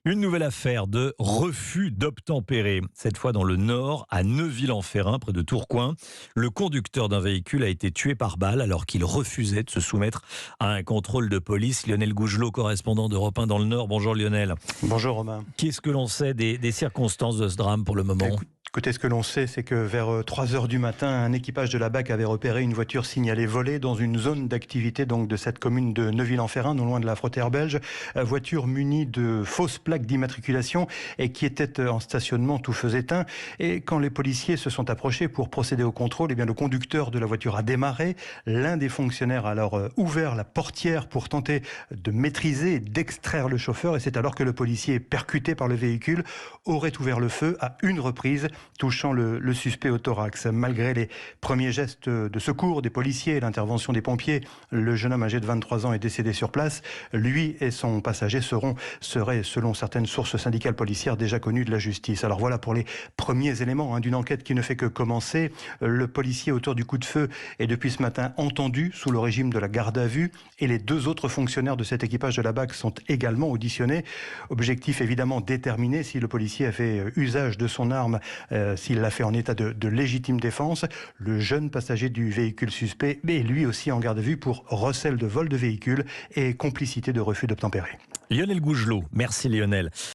Une nouvelle affaire de refus d'obtempérer. Cette fois dans le Nord, à Neuville-en-Ferrain, près de Tourcoing. Le conducteur d'un véhicule a été tué par balle alors qu'il refusait de se soumettre à un contrôle de police. Lionel Gougelot, correspondant d'Europe 1 dans le Nord. Bonjour Lionel. Bonjour Romain. Qu'est-ce que l'on sait des circonstances de ce drame pour le moment ? Écoutez, ce que l'on sait, c'est que vers 3 heures du matin, un équipage de la BAC avait repéré une voiture signalée volée dans une zone d'activité donc de cette commune de Neuville-en-Ferrain, non loin de la frontière belge. Voiture munie de fausses plaques d'immatriculation et qui était en stationnement tout feu éteint. Et quand les policiers se sont approchés pour procéder au contrôle, eh bien le conducteur de la voiture a démarré. L'un des fonctionnaires a alors ouvert la portière pour tenter de maîtriser et d'extraire le chauffeur. Et c'est alors que le policier, percuté par le véhicule, aurait ouvert le feu à une reprise, touchant le suspect au thorax. Malgré les premiers gestes de secours des policiers et l'intervention des pompiers, le jeune homme âgé de 23 ans est décédé sur place. Lui et son passager seraient, selon certaines sources syndicales policières, déjà connus de la justice. Alors voilà pour les premiers éléments d'une enquête qui ne fait que commencer. Le policier auteur du coup de feu est depuis ce matin entendu sous le régime de la garde à vue et les deux autres fonctionnaires de cet équipage de la BAC sont également auditionnés. Objectif évidemment déterminé si le policier a fait usage de son arme, s'il l'a fait en état de légitime défense. Le jeune passager du véhicule suspect est lui aussi en garde à vue pour recel de vol de véhicule et complicité de refus d'obtempérer. Lionel Gougelot. Merci Lionel.